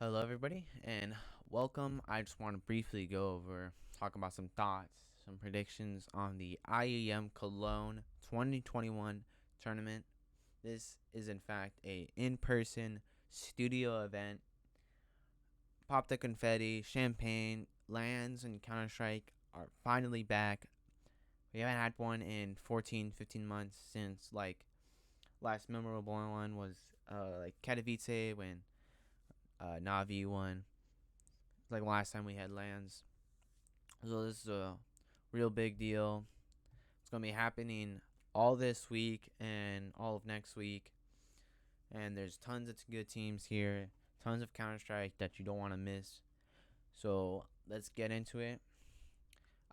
Hello, everybody, and welcome. I just want to briefly talk about some thoughts, some predictions on the IEM Cologne 2021 tournament. This is, in fact, a in-person studio event. Pop the confetti, champagne, Lans, and Counter-Strike are finally back. We haven't had one in 14, 15 months since, last memorable one was, Katowice when Navi won. Like last time we had lands. So this is a real big deal. It's gonna be happening all this week and all of next week. And there's tons of good teams here, tons of Counter Strike that you don't want to miss. So let's get into it.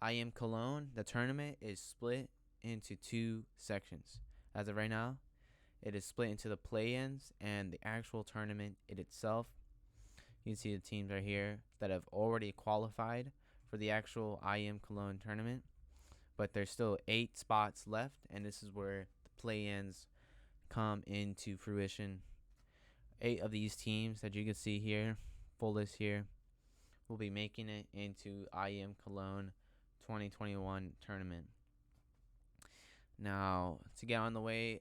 IEM Cologne, the tournament is split into two sections. As of right now, it is split into the play-ins and the actual tournament itself. You can see the teams are here that have already qualified for the actual IEM Cologne tournament, but there's still 8 spots left, and this is where the play-ins come into fruition. 8 of these teams that you can see here, full list here, will be making it into IEM Cologne 2021 tournament. Now, to get on the way,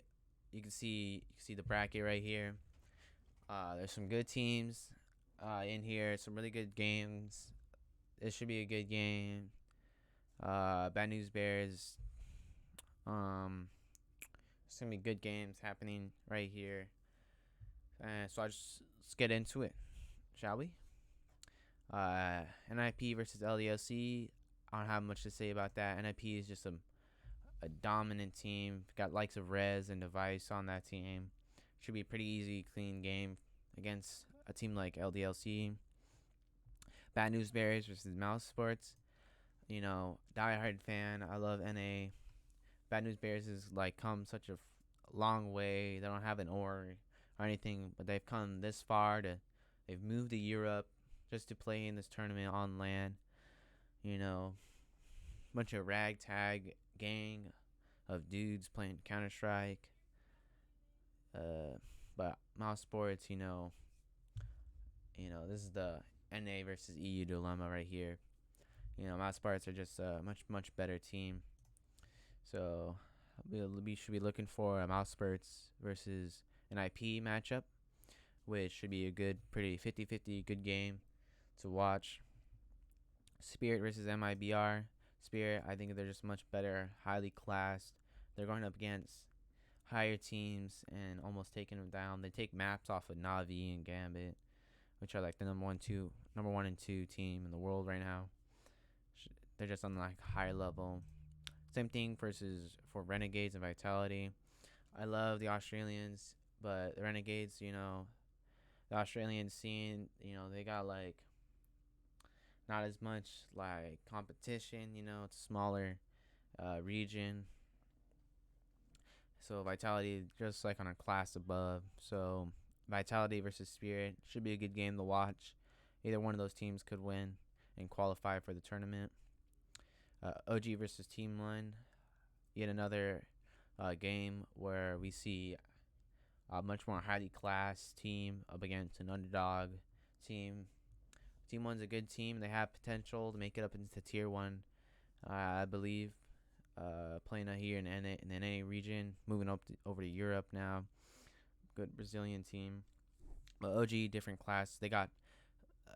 you can see the bracket right here. There's some good teams in here, some really good games. This should be a good game. Bad News Bears. It's gonna be good games happening right here. So let's get into it, shall we? NIP versus LDLC. I don't have much to say about that. NIP is just a dominant team. Got likes of Rez and Device on that team. Should be a pretty easy, clean game against a team like LDLC. Bad News Bears versus Mouse Sports. Diehard fan. I love NA. Bad News Bears has come such a long way. They don't have an or anything, but they've come this far. They've moved to Europe just to play in this tournament on LAN. Bunch of ragtag gang of dudes playing Counter Strike. But Mouse Sports, this is the NA versus EU dilemma right here. Mouse Sports are just a much better team. So we should be looking for a Mouse Sports versus an IP matchup, which should be a good, pretty 50-50 good game to watch. Spirit versus MIBR. Spirit, I think they're just much better, highly classed. They're going up against higher teams and almost taking them down. They take maps off of Navi and Gambit, which are like the number one and two team in the world right now. They're just on higher level. Same thing for Renegades and Vitality. I love the Australians, but the Renegades, the Australian scene, they got not as much competition. It's a smaller region. So Vitality just on a class above. So Vitality versus Spirit should be a good game to watch. Either one of those teams could win and qualify for the tournament. OG versus Team 1. Yet another game where we see a much more highly classed team up against an underdog team. Team 1's a good team. They have potential to make it up into Tier 1, I believe. Playing out here in the NA region, moving over to Europe now. Good Brazilian team. But OG, different class. They got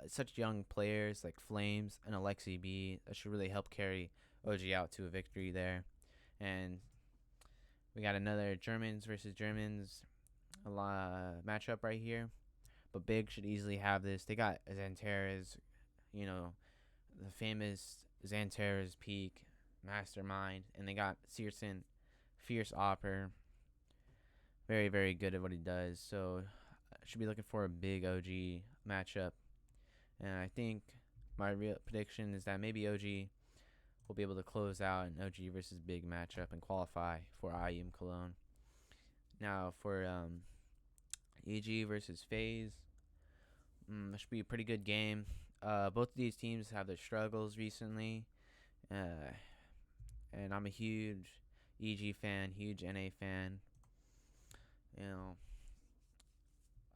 such young players like Flames and Alexi B that should really help carry OG out to a victory there. And we got another Germans versus Germans matchup right here. But Big should easily have this. They got Xanterra's, the famous Xanterra's Peak Mastermind. And they got Searson, Fierce Opper. Very, very good at what he does. So should be looking for a big OG matchup. And I think my real prediction is that maybe OG will be able to close out an OG versus Big matchup and qualify for IEM Cologne. Now for EG versus FaZe, that should be a pretty good game. Both of these teams have their struggles recently, and I'm a huge EG fan, huge NA fan.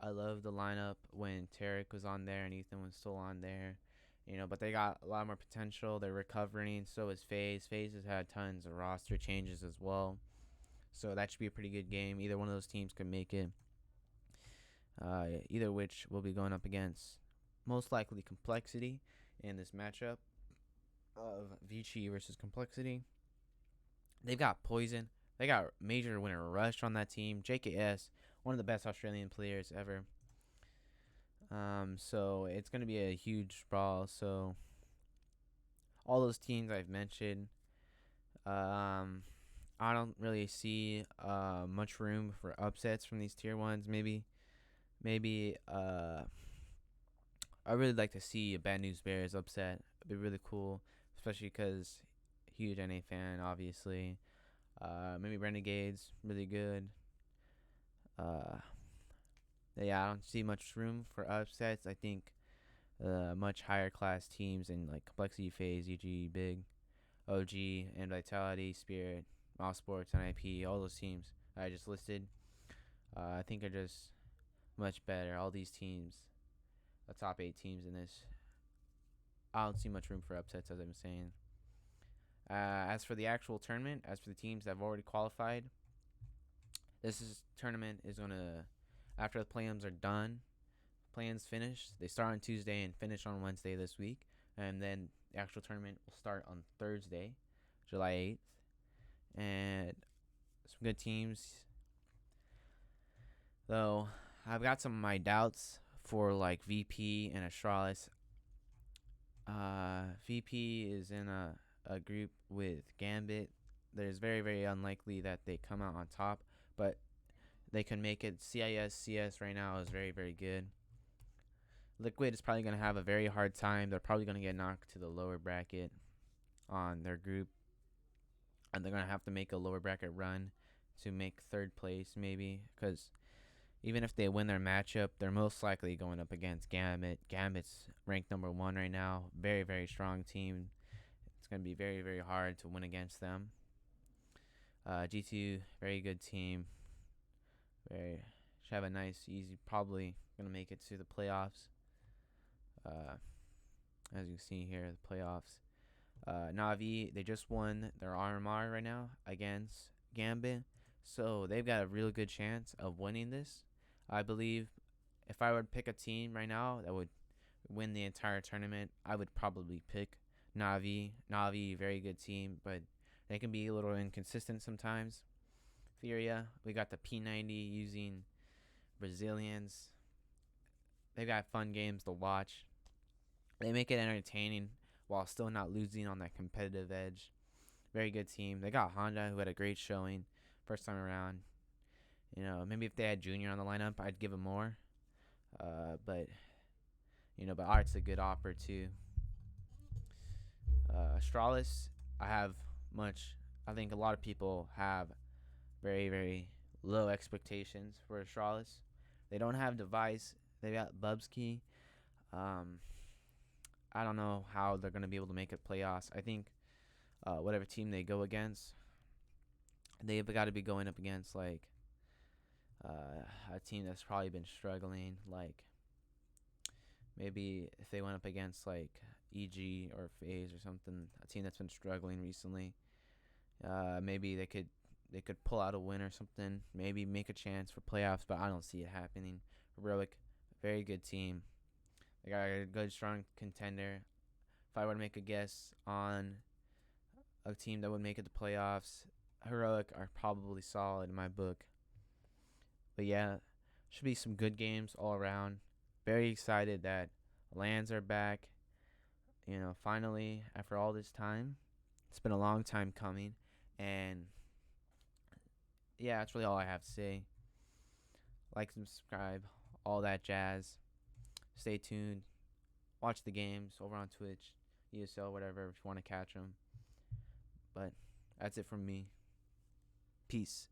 I love the lineup when Tarek was on there and Ethan was still on there. But they got a lot more potential. They're recovering. So is FaZe. FaZe has had tons of roster changes as well. So that should be a pretty good game. Either one of those teams could make it. Either which will be going up against most likely Complexity in this matchup of Vici versus Complexity. They've got Poison. They got Major Winner Rush on that team. JKS, one of the best Australian players ever. So it's going to be a huge brawl. So all those teams I've mentioned, I don't really see much room for upsets from these tier ones. Maybe I really like to see a Bad News Bears upset. It'd be really cool, especially because huge NA fan, obviously. Maybe Renegades, really good. Yeah, I don't see much room for upsets. I think much higher class teams in like Complexity, FaZe, EG, Big, OG, and Vitality, Spirit, Mouse Sports, NIP, all those teams I just listed, I think are just much better. All these teams, the top 8 teams in this, I don't see much room for upsets, as I'm saying. As for the actual tournament, as for the teams that have already qualified, tournament is going to, after the play-ins are done, play-ins finish, they start on Tuesday and finish on Wednesday this week. And then the actual tournament will start on Thursday, July 8th. And some good teams. Though, I've got some of my doubts for like VP and Astralis. VP is in a group with Gambit. There's very, very unlikely that they come out on top, but they can make it. CS right now is very, very good. Liquid is probably going to have a very hard time. They're probably going to get knocked to the lower bracket on their group, and they're going to have to make a lower bracket run to make third place maybe, because even if they win their matchup, they're most likely going up against Gambit. Gambit's ranked number 1 right now. Very, very strong team. It's going to be very, very hard to win against them. G2, very good team. Should have a nice, easy, probably going to make it to the playoffs. As you see here, the playoffs. Navi, they just won their RMR right now against Gambit. So they've got a really good chance of winning this. I believe if I were to pick a team right now that would win the entire tournament, I would probably pick Navi. Navi, very good team, but they can be a little inconsistent sometimes. Furia, we got the P90 using Brazilians. They've got fun games to watch. They make it entertaining while still not losing on that competitive edge. Very good team. They got Honda, who had a great showing first time around. Maybe if they had Junior on the lineup, I'd give him more. But Art's a good opper too. Astralis, I think a lot of people have very, very low expectations for Astralis. They don't have Device. They got Bubsky. I don't know how they're going to be able to make it playoffs. I think whatever team they go against, they've got to be going up against like a team that's probably been struggling. Like maybe if they went up against like EG or FaZe or something, a team that's been struggling recently, maybe they could pull out a win or something. Maybe make a chance for playoffs, but I don't see it happening. Heroic, very good team. They got a good, strong contender. If I were to make a guess on a team that would make it to playoffs, Heroic are probably solid in my book. But yeah, should be some good games all around. Very excited that Lans are back. Finally, after all this time. It's been a long time coming. And yeah, that's really all I have to say. Like, subscribe, all that jazz. Stay tuned. Watch the games over on Twitch, ESL, whatever, if you want to catch them. But that's it from me. Peace.